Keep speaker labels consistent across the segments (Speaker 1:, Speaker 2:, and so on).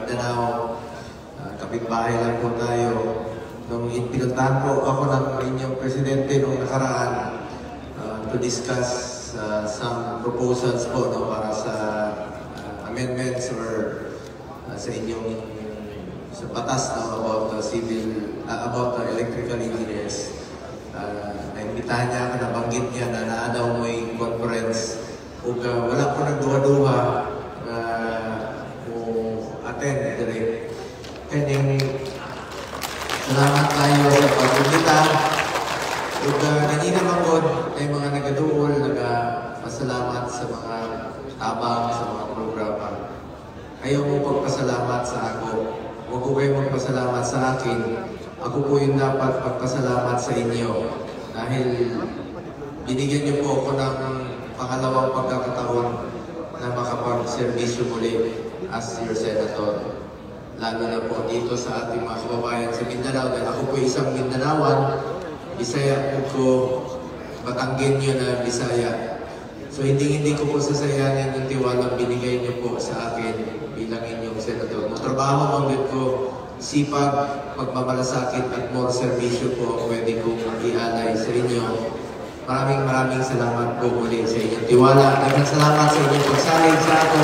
Speaker 1: Mindanao. Kapitbahay lang po tayo. Nung pinuntahan po ako ng inyong presidente nung nakaraan to discuss some proposals po para sa amendments or sa inyong sa batas about the about the electrical engineers. Naimbitahan niya ako, nabanggit niya na naadaw mo yung conference. Kung wala po nagduha-duha attend direct. Kanyang salamat tayo sa pag-umbita. Kung kanina mangod ay mga nagaduol, nagpasalamat sa mga tabang, sa mga programa. Ayaw mo pagpasalamat sa ako. Huwag ko kayo magpasalamat sa akin. Ako po yung dapat pagpasalamat sa inyo. Dahil binigyan niyo po ako ng pangalawang pagkakataon na makapag-servisyo muli as your senator. Lalo na po dito sa ating mga kababayan sa Mindanao. Dahil ako po isang Mindanaoan, Bisaya po, Batanggin nyo na Bisaya. So hindi ko po sasayangin yung tiwalang binigay niyo po sa akin bilang inyong senator. Trabaho mong ko, sipag, pagmamalasakit at more servisyo po pwede kong i-alay sa inyo. Maraming salamat po muli sa inyong tiwala. Salamat sa inyong pagsalig sa ako.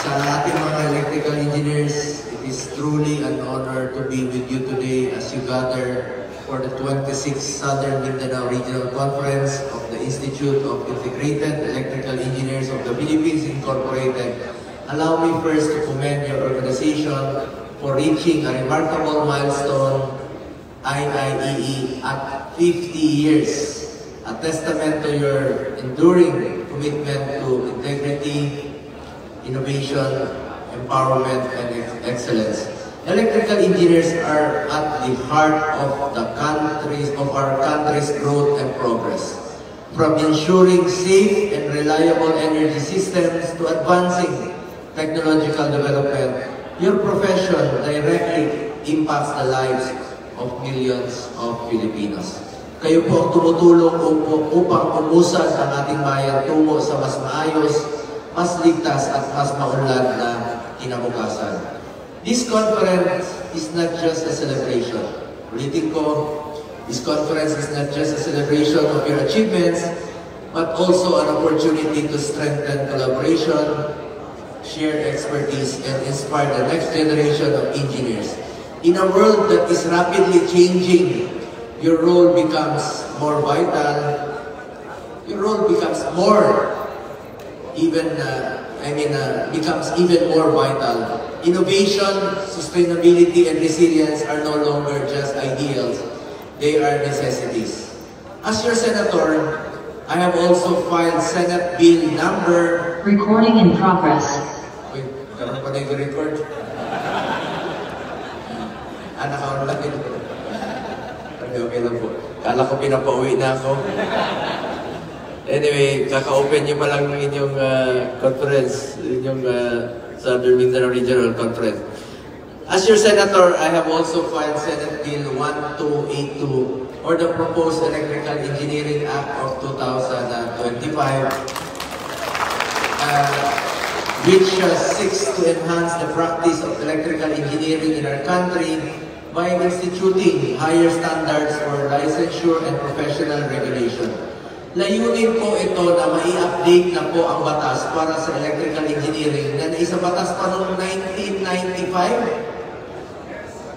Speaker 1: Sa ating mga electrical engineers, it is truly an honor to be with you today as you gather for the 26th Southern Mindanao Regional Conference of the Institute of Integrated Electrical Engineers of the Philippines Incorporated. Allow me first to commend your organization for reaching a remarkable milestone, IIEE, at 50 years, a testament to your enduring commitment to integrity, innovation, empowerment, and excellence. Electrical engineers are at the heart of our country's growth and progress. From ensuring safe and reliable energy systems to advancing technological development, your profession directly impacts the lives of millions of Filipinos. Kayo po ang tumutulong upang umusad ang ating bayan tungo sa mas maayos, mas ligtas at mas maunlad na kinabukasan. This conference is not just a celebration. Ulitin ko, this conference is not just a celebration of your achievements, but also an opportunity to strengthen collaboration, share expertise, and inspire the next generation of engineers. In a world that is rapidly changing, your role becomes more vital. Your role becomes becomes even more vital. Innovation, sustainability, and resilience are no longer just ideals. They are necessities. As your senator, I have also filed Senate Bill number...
Speaker 2: Recording in progress.
Speaker 1: Wait, karoon pa na yung record? Nakaon lang yun. Okay lang po. Kala ko pinapauwi na ako. Anyway, kaka-open nyo pa lang ng inyong conference, inyong Southern Mindanao Regional Conference. As your senator, I have also filed Senate Bill 1282 or the proposed Electrical Engineering Act of 2025, which seeks to enhance the practice of electrical engineering in our country by instituting higher standards for licensure and professional regulation. Layunin po ito na mai-update na po ang batas para sa electrical engineering na naisa batas pa noong 1995.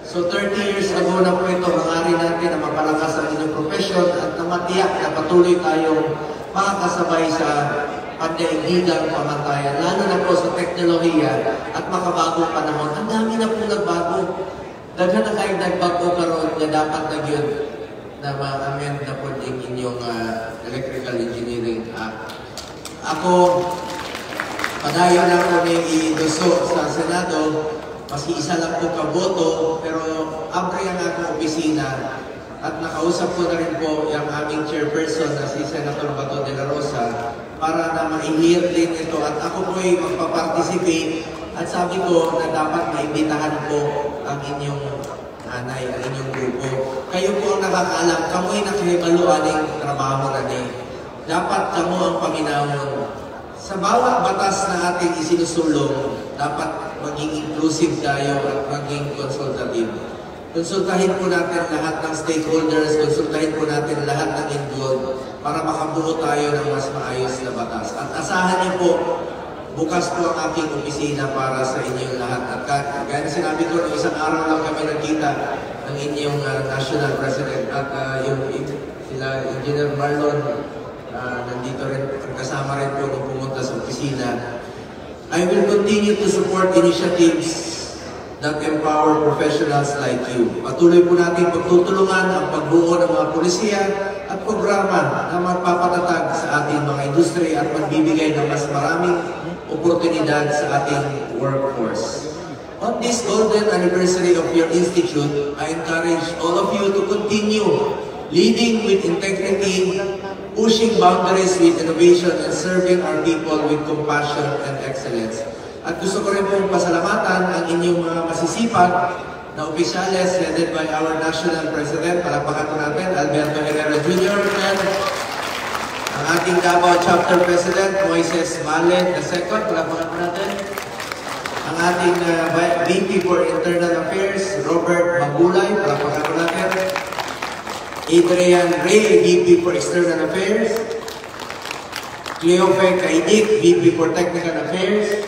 Speaker 1: So 30 years ago na po ito, mangarin natin na mapalakas ang inyong profession at na matiyak na patuloy tayong makakasabay sa pandaigdigang pamantayan, lalo na po sa teknolohiya at makabagong panahon. Ang dami na po nagbago. Daghan na kayo nagbago karoon na dapat na yun na ma-amend na po yung inyong Electrical Engineering Act. Ako, padayon na ako may idoso sa Senado, maski isa lang po kaboto, pero abre ang akong opisina at nakausap ko na rin po yung aming chairperson na si Senator Bato de la Rosa para na ma-hear din ito at ako po ay magpa-participate at sabi ko na dapat maimbitahan po ang inyong anay, ang inyong grupo. Kayo po ang nakakaalam, kamo'y nakihibaluan ng trabaho na niya. Dapat kamo ang paminahon. Sa bawat batas na ating isinusulong, dapat maging inclusive tayo at maging consultative. Konsultahin po natin lahat ng stakeholders, konsultahin po natin lahat ng involved para makabuo tayo ng mas maayos na batas. At asahan niyo po, bukas po ang aking opisina para sa inyong lahat. At gaya na sinabi ko, isang araw lang kami nagkita ng inyong National President at sila Engineer Marlon, nandito rin, kasama rin po nung pumunta sa opisina. I will continue to support initiatives that empower professionals like you. Patuloy po natin pagtutulungan ang pagbuo ng mga polisiya at programa na magpapatatag sa ating mga industry at magbibigay ng mas maraming oportunidad sa ating workforce. On this golden anniversary of your institute, I encourage all of you to continue leading with integrity, pushing boundaries with innovation, and serving our people with compassion and excellence. At gusto ko rin pong pasalamatan ang inyong mga masisipag na opisyales headed by our National President, palakpakan po natin, Alberto Herrera Jr. and ang ating Davao Chapter President, Moises Malen II, palakpakan po natin. Ang ating VP for Internal Affairs, Robert Magulay, palakpakan po natin. Adrian Ray, VP for External Affairs. Cleofe Kaidik, VP for Technical Affairs.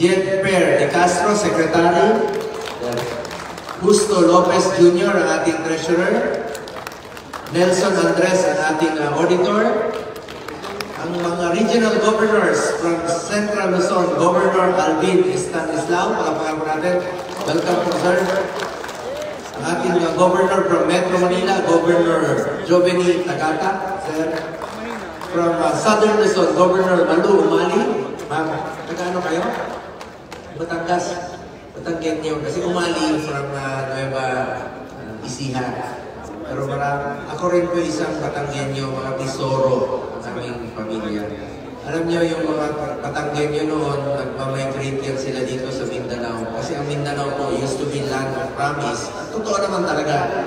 Speaker 1: Jean-Pierre De Castro, Secretary. Justo Lopez Jr., ang ating Treasurer. Nelson Andres, ang ating Auditor. Ang mga Regional Governors from Central Luzon, Governor Alvin Stanislao, palakpakan po natin. Welcome po, sir. Ang ating Governor from Metro Manila, Governor Joveni Tagata, sir. From Southern Luzon, Governor Malu Umali. Ma'am, taga-ano kayo? Batangas. Batanggenyo. Kasi Umali from Nueva Ecija. Pero ako rin po isang Batanggenyo, mga Tisoro ang aming pamilya. Alam niyo yung mga Batanggenyo noon, nagmamigrate yan sila dito sa Mindanao. Kasi ang Mindanao po used to be land of promise. At totoo naman talaga.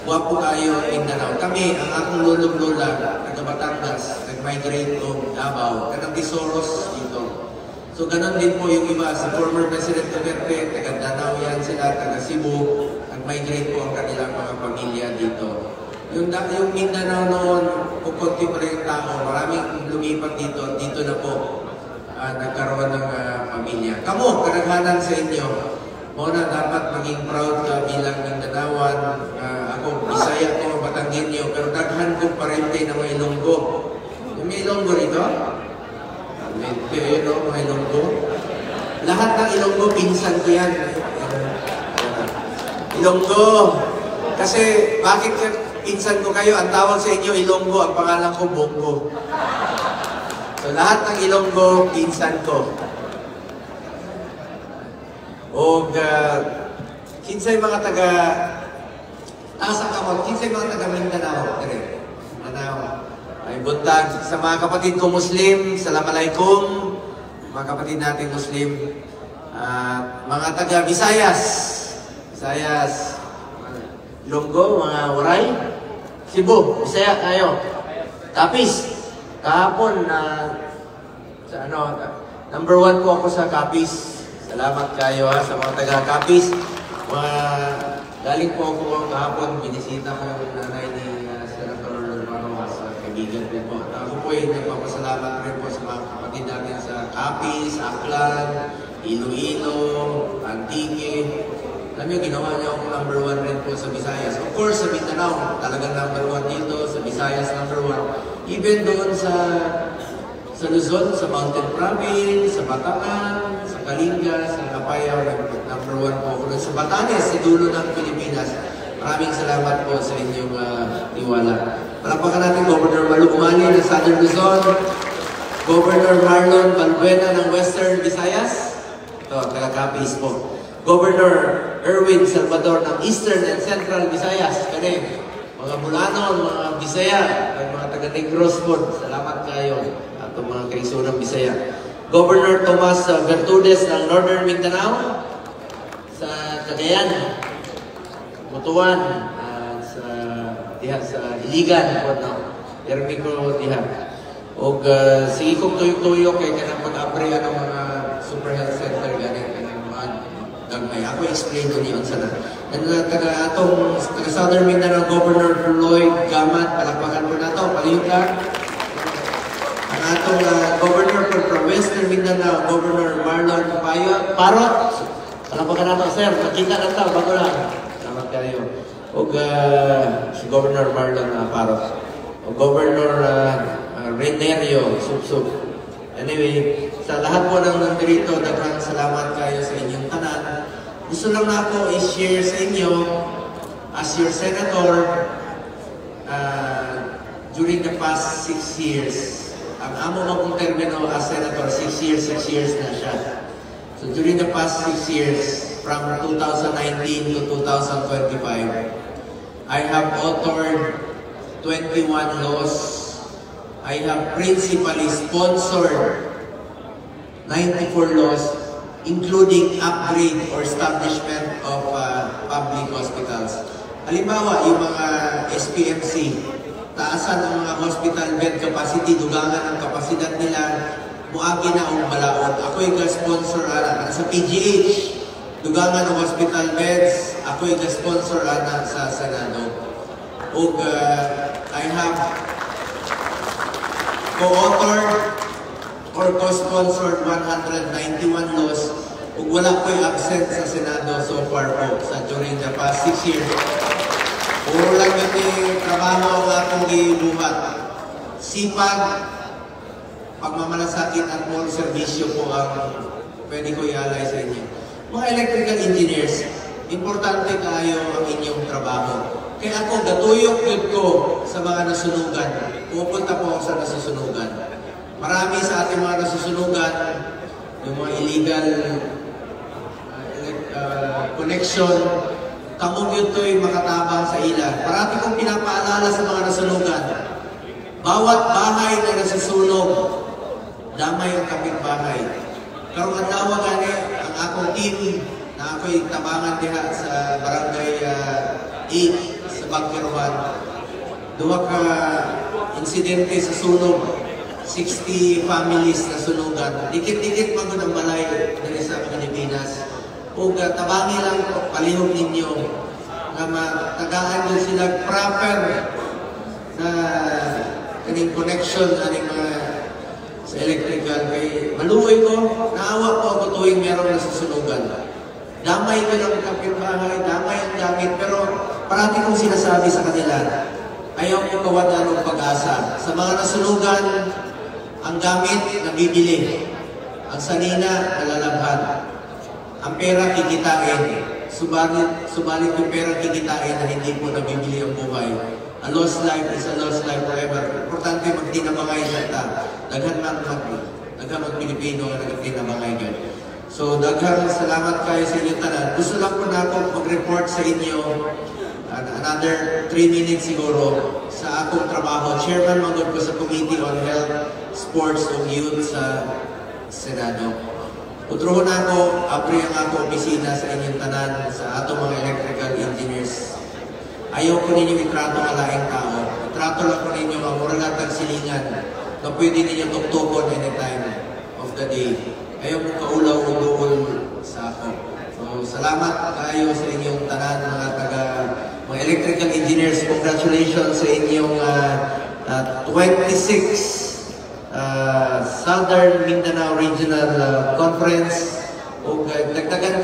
Speaker 1: Wapo kayo Mindanao. Kami, ang aking lulong-lula, taga Batangas, nag-migrate to Davao. Kanang Tisoros dito. So ganun din po yung iba. Si former President Duterte, taga Danao yan sila, taga Cebu. Nag-migrate po ang kanilang mga pamilya dito. Yung Mindanao noon, kukunti pa rin yung tao. Maraming lumipat dito. Dito na po nagkaroon ng pamilya. Kamu, kadaghanan sa inyo. Muna dapat maging proud ka bilang Mindanaoan. Ako, Bisaya ko, Batanggenyo, pero daghan ko parente na may Ilonggo. Yung may Ilonggo rito? Pero may Ilonggo. Lahat ng Ilonggo, pinsan ko yan. Ilonggo. Kasi, bakit pinsan ko kayo? Ang tawag sa inyo, Ilonggo. Ang pangalan ko, Bongo. So, lahat ng Ilonggo, pinsan ko. O, kinsay mga taga, asa ka mo, kinsay mga taga Mindanao, Mindanao, ay buntag, sa mga kapatid ko Muslim, Assalamualaikum, mga kapatid natin Muslim, mga taga Visayas, Ilonggo, mga Waray, Cebu, Bisaya kayo, Capiz, kahapon, sa number 1 po ako sa Capiz. Salamat kayo sa mga taga-Capiz. Galing po ako kahapon, binisita ko yung nanay ni Senator Romano sa kaibigan ko po. At ako po ay nagpapasalamat rin po sa mga kapatid natin sa Capiz, Aklan, Iloilo, Antique. Alam niyo, ginawa niya ako number 1 rin po sa Visayas. Of course, sa Mindanao, talagang number 1 dito. Sa Visayas, number 1. Even doon sa Luzon, sa Mountain Province, sa Bataan, sa Kalinga, sa Apayao, number 1 po ako. Sa Batanes, sa dulo ng Pilipinas. Maraming salamat po sa inyong tiwala. Palakpakan natin Governor Malu Umali ng Southern Luzon, Governor Marlon Balbuena ng Western Visayas, ito, taga-Capiz po. Governor Erwin Salvador ng Eastern and Central Visayas, kani, mga Bulanon, mga Bisaya, mga taga-Negros po, salamat kayo. Itong mga kaisunang Bisaya. Governor Tomas Bertudes ng Northern Mindanao, sa Cagayan, Butuan, sa Iligan, Ermico Diha. O sige kong tuyok-tuyok kay kanang pag-abrihan ng mga super health center ganit kanang mga gagmay. Ako explain ko niyon sana. And taga Southern Mindanao Governor Lloyd Gamat, palakpakan po na to, palihog lang. Ang atong Governor from Western Mindanao, Governor Marlon Parot. Palakpakan na to, sir. Makita na to, bago lang. Salamat kayo. O si Governor Marlon Parot. O Governor Renerio Subsub. Anyway, sa lahat po ng nandito, daghang salamat kayo sa inyong tanan. Gusto lang na ako i-share sa inyo as your senator during the past 6 years. Ang amo akong termino as senator, 6 years na siya. So during the past 6 years, from 2019 to 2025, I have authored 21 laws. I have principally sponsored 94 laws, including upgrade or establishment of public hospitals. Halimbawa, yung mga SPMC, taasan ang mga hospital bed capacity, dugangan ang kapasidad nila, muagi na ang balaod. Ako yung sponsor sa PGH, dugangan ang hospital beds, ako yung sponsor sa Senado. O I have co-authored or co-sponsored 191 laws ug wala ko'y absent sa Senado so far po during the past 6 years. Puro lang yung trabaho ang akong gibuhat. Sipag, pagmamalasakit at more serbisyo po ang pwede ko i-alay sa inyo. Mga electrical engineers, importante kayo ang inyong trabaho. Kaya ako, gatuyok yun ko sa mga nasunugan. Pupunta po ako sa nasusunugan. Marami sa ating mga nasusunugan, yung mga illegal connection, kamog yun to'y makatabang sa ilan. Parati kong pinapaalala sa mga nasunugan, bawat bahay na nasusunog, damay ang kapitbahay. Pero ang tawag gani, ang akong team na ako'y tabangan diha sa barangay 8 sa Bagkiruan, duha ka insidente sa sunog, 60 families na sunugan. Dikit-dikit magod ang balay dali sa Pilipinas. O tabangi lang palihog ninyo na matagaan din sila proper na kaning connection aning mga sa electrical. Kay maluoy ko, naawa po ako tuwing meron na susunugan. Damay ko ng kapitbahay, damay ang gamit, pero parati kong sinasabi sa kanila, ayaw ko kawalan ng pag-asa. Sa mga nasunugan, ang gamit nabibili, ang sanina nalalabhan, ang pera kikitain, subalit yung pera kikitain na hindi po nabibili ang buhay. A lost life is a lost life forever. Importante magtinabangay sa daghan mag Pilipino na nagtinabangay dyan. So daghang salamat kayo sa inyong tanan. Gusto lang po na ako mag-report sa inyo another 3 minutes siguro sa akong trabaho. Chairman manggod ko sa Committee on Health, Sports o Youth sa Senado. Utrohon ako, apri ang ako opisina sa inyong tanan sa atong mga electrical engineers. Ayaw ko ninyo itrato ang laing tao. Itrato lang ko ninyo ang muralatang silingan na pwede ninyo tuktukon anytime of the day. Ayaw mo kaulaw o duol sa ako. So, salamat kayo sa inyong tanan mga electrical engineers. Congratulations sa inyong 26 Southern Mindanao Regional Conference. O dagdagan